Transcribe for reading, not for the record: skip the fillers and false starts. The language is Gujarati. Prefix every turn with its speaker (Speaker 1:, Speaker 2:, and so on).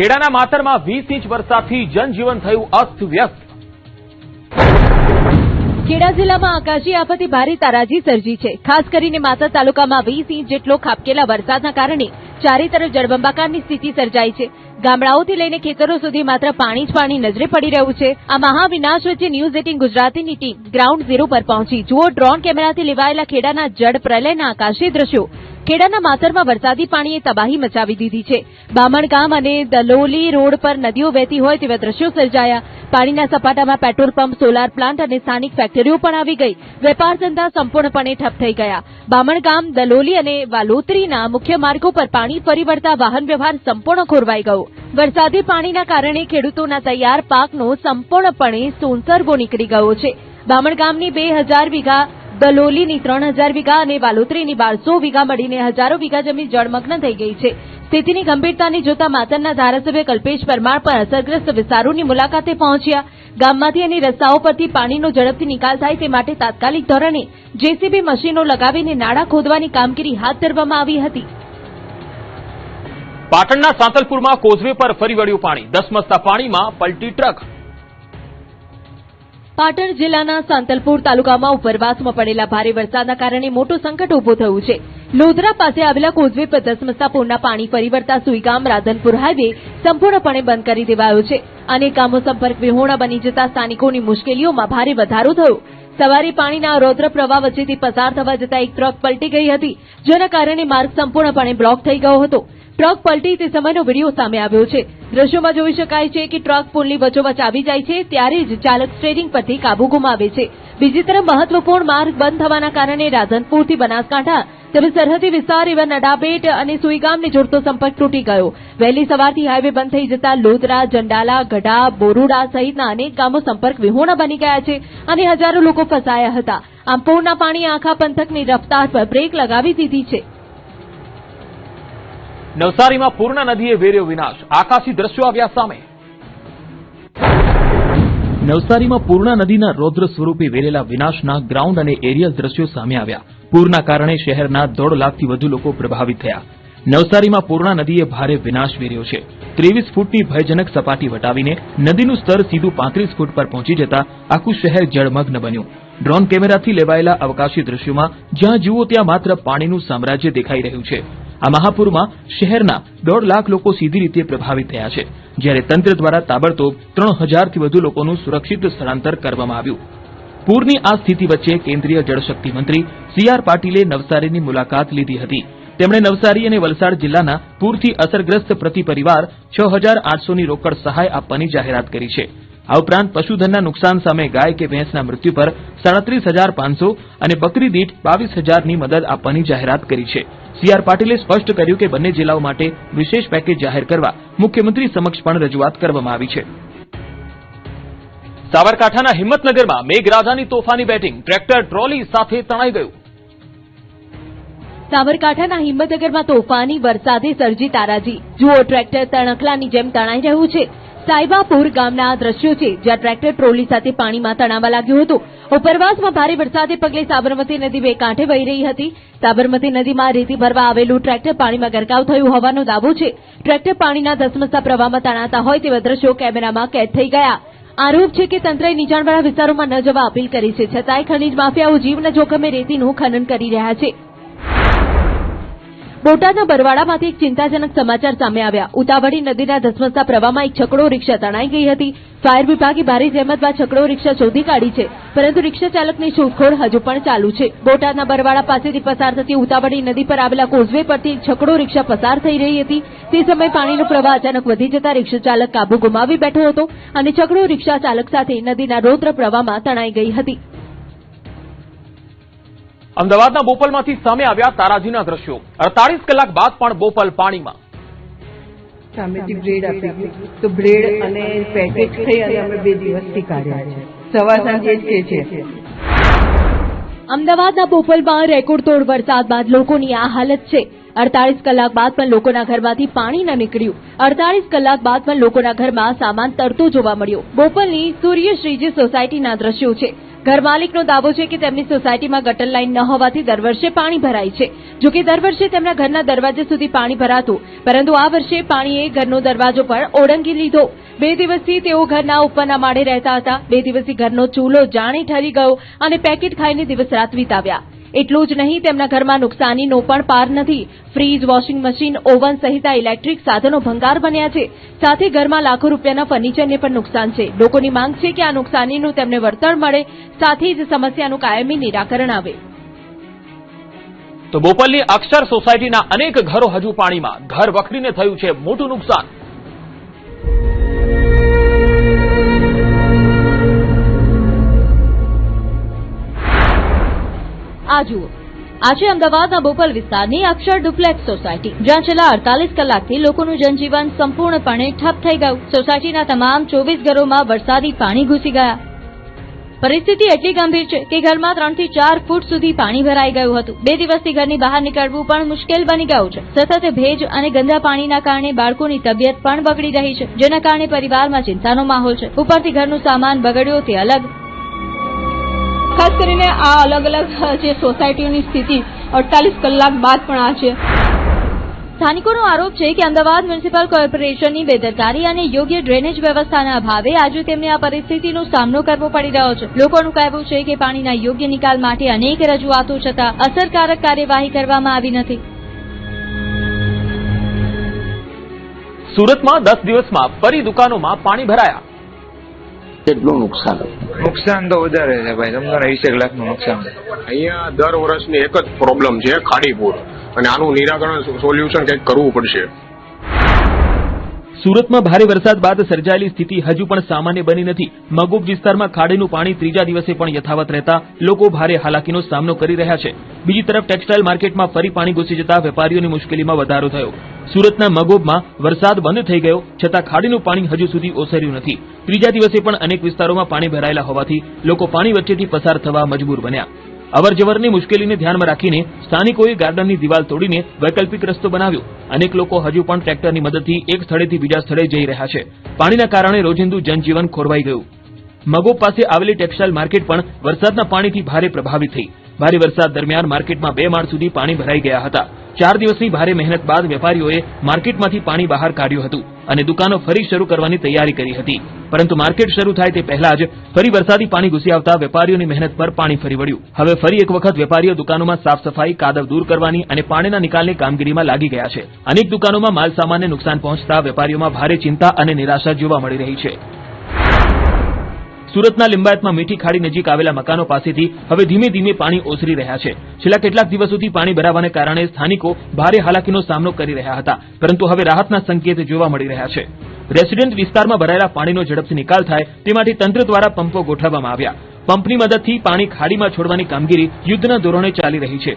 Speaker 1: ખેડાના માતરમાં 20 ઇંચ વરસાદથી જનજીવન થયું અસ્તવ્યસ્ત।
Speaker 2: ખેડા જિલ્લામાં આકાશી આફતે ભારે તારાજી સર્જી છે। ખાસ કરીને માતર તાલુકામાં 20 ઇંચ જેટલો ખાબકેલા વરસાદના કારણે ચારે તરફ જળબંબાકારની સ્થિતિ સર્જાઈ છે। ગામડાઓથી લઈને ખેતરો સુધી માત્ર પાણી જ પાણી નજરે પડી રહ્યું છે। આ મહાવિનાશ વચ્ચે ન્યૂઝ 18 ગુજરાતીની ટીમ ગ્રાઉન્ડ ઝીરો પર પહોંચી। જુઓ ડ્રોન કેમેરાથી લેવાયેલા ખેડાના જળ પ્રલયના આકાશી દ્રશ્યો। ખેડાના માતરમાં વરસાદી પાણીએ તબાહી મચાવી દીધી છે। બામણગામ અને દલોલી રોડ પર નદીઓ વહેતી હોય તેવા દ્રશ્યો સર્જાયા। પાણીના સપાટામાં પેટ્રોલ પંપ, સોલાર પ્લાન્ટ અને સ્થાનિક ફેક્ટરીઓ પણ આવી ગઈ। વેપાર ધંધા સંપૂર્ણપણે ઠપ થઈ ગયા। બામણગામ, દલોલી અને વાલોતરીના મુખ્ય માર્ગો પર પાણી ફરી વળતા વાહન વ્યવહાર સંપૂર્ણ ખોરવાઈ ગયો। વરસાદી પાણીના કારણે ખેડૂતોના તૈયાર પાકનો સંપૂર્ણપણે સોનસરગો નીકળી ગયો છે। બામણગામની 2000 વીઘા, દલોલીની 3000 વીઘા અને વાલોતરીની 1200 વીઘા મળીને હજારો વીઘા જમીન જળમગ્ન થઈ ગઈ છે। સ્થિતિની ગંભીરતાને જોતા માતરના ધારાસભ્ય કલ્પેશ પરમાર પણ અસરગ્રસ્ત વિસ્તારોની મુલાકાતે પહોંચ્યા। ગામમાંથી અને રસ્તાઓ પરથી પાણીનો ઝડપથી નિકાલ થાય તે માટે તાત્કાલિક ધોરણે જેસીબી મશીનો લગાવીને નાળા ખોદવાની કામગીરી હાથ ધરવામાં આવી હતી।
Speaker 1: પાટણના સાંતલપુરમાં કોઝવે પર ફરી વળ્યું પાણી। ધસમસતા પાણીમાં પલટી ટ્રક।
Speaker 2: પાટણ જિલ્લાના સાંતલપુર તાલુકામાં ઉપરવાસમાં પડેલા ભારે વરસાદના કારણે મોટું સંકટ ઉભું થયું છે। લોધરા પાસે આવેલા કોઝવે પર ધસમસતા પૂરના પાણી ફરી વળતા સુઈગામ રાધનપુર હાઈવે સંપૂર્ણપણે બંધ કરી દેવાયો છે। અનેક ગામો સંપર્ક વિહોણા બની જતા સ્થાનિકોની મુશ્કેલીઓમાં ભારે વધારો થયો। સવારે પાણીના રૌદ્ર પ્રવાહ વચ્ચેથી પસાર થવા જતા એક ટ્રક પલટી ગઈ હતી, જેના કારણે માર્ગ સંપૂર્ણપણે બ્લોક થઈ ગયો હતો। ટ્રક પલટી તે સમયનો વિડીયો સામે આવ્યો છે। દ્રશ્યોમાં જોઈ શકાય છે કે ટ્રક પુલની વચ્ચોવચ્ચ આવી જાય છે ત્યારે જ ચાલક સ્ટીયરિંગ પરથી કાબુ ગુમાવે છે। બીજી તરફ મહત્વપૂર્ણ માર્ગ બંધ થવાના કારણે રાધનપુરથી બનાસકાંઠા તેમજ સરહદી વિસ્તાર એવા નડાબેટ અને સુઈગામને જોડતો સંપર્ક તૂટી ગયો। વહેલી સવારથી હાઈવે બંધ થઈ જતા લોધરા, જંડાલા, ગઢા, બોરુડા સહિતના અનેક ગામો સંપર્ક વિહોણા બની ગયા છે અને હજારો લોકો ફસાયા હતા। આમ પૂરના પાણી આખા પંથકની રફતાર પર બ્રેક લગાવી દીધી છે।
Speaker 1: નવસારીમાં પૂર્ણા નદીએ વેર્યો વિનાશ। આકાશી દ્રશ્યો આવ્યા સામે। નવસારીમાં પૂર્ણા નદીના રૌદ્ર સ્વરૂપે વેરેલા વિનાશના ગ્રાઉન્ડ અને એરિયલ દ્રશ્યો સામે આવ્યા। પૂરના કારણે શહેરના 1.5 લાખથી વધુ લોકો પ્રભાવિત થયા। નવસારીમાં પૂર્ણા નદીએ ભારે વિનાશ વેર્યો છે। 23 ફૂટની ભયજનક સપાટી વટાવીને નદીનું સ્તર સીધું 35 ફૂટ પર પહોંચી જતા આખું શહેર જળમગ્ન બન્યું। ડ્રોન કેમેરાથી લેવાયેલા અવકાશી દ્રશ્યોમાં જ્યાં જુઓ ત્યાં માત્ર પાણીનું સામ્રાજ્ય દેખાઈ રહ્યું છે। આ મહાપૂરમાં શહેરના 1.5 લાખ લોકો સીધી રીતે પ્રભાવિત થયા છે, જ્યારે તંત્ર દ્વારા તાબડતોબ 3000થી વધુ લોકોનું સુરક્ષિત સ્થળાંતર કરવામાં આવ્યું। પૂરની આ સ્થિતિ વચ્ચે કેન્દ્રીય જળશક્તિ મંત્રી CR પાટીલે નવસારીની મુલાકાત લીધી હતી। તેમણે નવસારી અને વલસાડ જિલ્લાના પૂરથી અસરગ્રસ્ત પ્રતિ પરિવાર 6800ની રોકડ સહાય આપવાની જાહેરાત કરી છે। આ ઉપરાંત પશુધનના નુકસાન સામે ગાય કે ભેંસના મૃત્યુ પર 37500 અને બકરી દીઠ 22000ની મદદ આપવાની જાહેરાત કરી છે। CR પાટીલે સ્પષ્ટ કર્યું કે બંને જિલ્લાઓ માટે વિશેષ પેકેજ જાહેર કરવા મુખ્યમંત્રી સમક્ષ પણ રજૂઆત કરવામાં આવી છે। સાબરકાંઠાના હિંમતનગરમાં મેઘરાજાની તોફાની બેટિંગ। ટ્રેક્ટર ટ્રોલી સાથે તણાઈ ગયું।
Speaker 2: સાબરકાંઠાના હિંમતનગરમાં તોફાની વરસાદે સર્જી તારાજી। જુઓ ટ્રેક્ટર તણખલાની જેમ તણાઈ રહ્યું છે। સાયબાપુર ગામના આ દ્રશ્યો છે, જ્યાં ટ્રેક્ટર ટ્રોલી સાથે પાણીમાં તણાવા લાગ્યું હતું। ઉપરવાસમાં ભારે વરસાદે પગલે સાબરમતી નદી બે કાંઠે વહી રહી હતી। સાબરમતી નદીમાં રેતી ભરવા આવેલું ટ્રેક્ટર પાણીમાં ગરકાવ થયું હોવાનો દાવો છે। ટ્રેક્ટર પાણીના ધસમસતા પ્રવાહમાં તણાતા હોય તેવા દ્રશ્યો કેમેરામાં કેદ થઈ ગયા। આરોપ છે કે તંત્રએ નીચાણવાળા વિસ્તારોમાં ન જવા અપીલ કરી છે, છતાંય ખનીજ માફિયાઓ જીવના જોખમે રેતીનું ખનન કરી રહ્યા છે। બોટાદના બરવાડામાંથી એક ચિંતાજનક સમાચાર સામે આવ્યા। ઉતાવળી નદીના ધસમસતા પ્રવાહમાં એક છકડો રિક્ષા તણાઈ ગઈ હતી। ફાયર વિભાગે ભારે જહેમત બાદ છકડો રિક્ષા શોધી કાઢી છે, પરંતુ રિક્ષા ચાલકની શોધખોળ હજુ પણ ચાલુ છે। બોટાદના બરવાડા પાસેથી પસાર થતી ઉતાવળી નદી પર આવેલા કોઝવે પરથી એક છકડો રિક્ષા પસાર થઈ રહી હતી। તે સમયે પાણીનો પ્રવાહ અચાનક વધી જતા રિક્ષા ચાલક કાબુ ગુમાવી બેઠો હતો અને છકડો રિક્ષા ચાલક સાથે નદીના રૌદ્ર પ્રવાહમાં તણાઈ ગઈ હતી।
Speaker 1: અમદાવાદના બોપલમાંથી સામે આવ્યા તારાજીના દ્રશ્યો। 48 કલાક બાદ પણ બોપલ પાણીમાં।
Speaker 3: સામેથી બ્રેડ આપી તો બ્રેડ અને પેકેજ થઈ અને અમે 2 દિવસથી કાઢ્યા છે। સવાર સાંજે જ કે છે।
Speaker 2: અમદાવાદના બોપલમાં રેકોર્ડ તોડ વરસાદ બાદ લોકોની આ હાલત છે। 48 કલાક બાદ પણ લોકોના ઘરમાંથી પાણી ન નીકળ્યું। 48 કલાક બાદ પણ લોકોના ઘરમાં સામાન તરતો જોવા મળ્યો। બોપલની સૂર્યશ્રીજી સોસાયટીના દ્રશ્યો છે। ઘર માલિકનો દાવો છે કે તેમની સોસાયટીમાં ગટર લાઇન ન હોવાથી દર વર્ષે પાણી ભરાય છે. જો કે દર વર્ષે તેમના ઘરના દરવાજે સુધી પાણી ભરાતું, પરંતુ આ વર્ષે પાણીએ ઘરનો દરવાજો પણ ઓળંગી લીધો. 2 દિવસથી તેઓ ઘરના ઉપરના માળે રહેતા હતા. 2 દિવસથી ઘરનો ચૂલો જાણે ઠરી ગયો અને પેકેટ ખાઈને દિવસ રાત વિતાવ્યા. એટલું જ નહીં, તેમના ઘરમાં નુકસાનીનો પણ પાર નથી. ફ્રીજ, વોશિંગ મશીન, ઓવન સહિત ઇલેક્ટ્રિક સાધનો ભંગાર બન્યા છે. સાથે ઘરમાં લાખો રૂપિયાના ફર્નિચરને પણ નુકસાન છે. લોકોની માંગ છે કે આ નુકસાનીનું તેમને વળતર મળે, સાથે જ સમસ્યાનું કાયમી નિરાકરણ આવે.
Speaker 1: તો બોપલની અક્ષર સોસાયટીના અનેક ઘરો હજુ પાણીમાં. ઘર વખરીને થયું છે મોટું નુકસાન.
Speaker 2: આ જુઓ, આ છે અમદાવાદના બોપલ વિસ્તારની અક્ષર ડુપ્લેક્સ સોસાયટી, જ્યાં છેલ્લા 48 કલાકથી લોકોનું જનજીવન સંપૂર્ણપણે ઠપ થઈ ગયું. સોસાયટીના તમામ 24 ઘરોમાં વરસાદી પાણી ઘૂસી ગયા. પરિસ્થિતિ એટલી ગંભીર છે કે ઘરમાં 3 થી 4 ફૂટ સુધી પાણી ભરાઈ ગયું હતું. 2 દિવસથી ઘરની બહાર નીકળવું પણ મુશ્કેલ બની ગયું છે. સતત ભેજ અને ગંદા પાણીના કારણે બાળકોની તબિયત પણ બગડી રહી છે, જેના કારણે પરિવારમાં ચિંતાનો માહોલ છે. ઉપરથી ઘરનું સામાન બગડ્યો તે અલગ.
Speaker 4: ખાસ કરીને આ અલગ અલગ જે સોસાયટીઓની સ્થિતિ 48 કલાક બાદ પણ આ છે.
Speaker 2: સ્થાનિકોનો આરોપ છે કે અમદાવાદ મ્યુનિસિપલ કોર્પોરેશનની બેદરકારી અને યોગ્ય ડ્રેનેજ વ્યવસ્થાના અભાવે આજે તેમને આ પરિસ્થિતિનો સામનો કરવો પડી રહ્યો છે. લોકોનું કહેવું છે કે પાણીના યોગ્ય નિકાલ માટે અનેક રજૂઆતો છતાં અસરકારક કાર્યવાહી કરવામાં આવી નથી.
Speaker 1: સુરતમાં 10 દિવસમાં ફરી દુકાનોમાં પાણી ભરાયા.
Speaker 5: કેટલું નુકસાન?
Speaker 6: નુકસાન તો વધારે છે ભાઈ, તમને 20 લાખનું નુકસાન છે.
Speaker 7: અહીંયા દર વર્ષની એક જ પ્રોબ્લેમ છે, ખાડીપુર, અને આનું નિરાકરણ સોલ્યુશન કંઈક કરવું પડશે.
Speaker 1: સુરતમાં ભારે વરસાદ બાદ સર્જાયેલી સ્થિતિ હજુ પણ સામાન્ય બની નથી. મગોબ વિસ્તારમાં ખાડીનું પાણી ત્રીજા દિવસે પણ યથાવત રહેતા લોકો ભારે હાલાકીનો સામનો કરી રહ્યા છે. બીજી તરફ ટેક્સટાઇલ માર્કેટમાં ફરી પાણી ઘૂસી જતા વેપારીઓની મુશ્કેલીમાં વધારો થયો. સુરતના મગોબમાં વરસાદ બંધ થઈ ગયો છતાં ખાડીનું પાણી હજુ સુધી ઓસર્યું નથી. ત્રીજા દિવસે પણ અનેક વિસ્તારોમાં પાણી ભરાયેલા હોવાથી લોકો પાણી વચ્ચેથી પસાર થવા મજબૂર બન્યા. અવરજવરની મુશ્કેલીને ધ્યાનમાં રાખીને સ્થાનિકોએ ગાર્ડનની દિવાલ તોડીને વૈકલ્પિક રસ્તો બનાવ્યો. અનેક લોકો હજુ પણ ટ્રેક્ટરની મદદથી એક સ્થળેથી બીજા સ્થળે જઈ રહ્યા છે. પાણીના કારણે રોજિંદુ જનજીવન ખોરવાઈ ગયું. મગોબ પાસે આવેલી ટેક્સટાઇલ માર્કેટ પણ વરસાદના પાણીથી ભારે પ્રભાવિત થઈ. ભારે વરસાદ દરમિયાન માર્કેટમાં 2 માળ સુધી પાણી ભરાઈ ગયા હતા. 4 દિવસની ભારે મહેનત બાદ વેપારીઓએ માર્કેટમાંથી પાણી બહાર કાઢ્યું હતું અને દુકાનો ફરી શરૂ કરવાની તૈયારી કરી હતી. પરંતુ માર્કેટ શરૂ થાય તે પહેલા જ ફરી વરસાદી પાણી ઘૂસી આવતા વેપારીઓની મહેનત પર પાણી ફરી વળ્યું. હવે ફરી એક વખત વેપારીઓ દુકાનોમાં સાફ સફાઈ, કાદવ દૂર કરવાની અને પાણીના નિકાલની કામગીરીમાં લાગી ગયા છે. અનેક દુકાનોમાં માલ સામાનને નુકસાન પહોંચતા વેપારીઓમાં ભારે ચિંતા અને નિરાશા જોવા મળી રહી છે. સુરતના લિંબાયતમાં મીઠી ખાડી નજીક આવેલા મકાનો પાસેથી હવે ધીમે ધીમે પાણી ઓસરી રહ્યા છે. છેલ્લા કેટલાક દિવસોથી પાણી ભરાવાને કારણે સ્થાનિકો ભારે હાલાકીનો સામનો કરી રહ્યા હતા, પરંતુ હવે રાહતના સંકેત જોવા મળી રહ્યા છે. રેસિડેન્ટ વિસ્તારમાં ભરાયેલા પાણીનો ઝડપથી નિકાલ થાય તે માટે તંત્ર દ્વારા પંપો ગોઠવવામાં આવ્યા. પંપની મદદથી પાણી ખાડીમાં છોડવાની કામગીરી યુદ્ધના ધોરણે ચાલી રહી છે.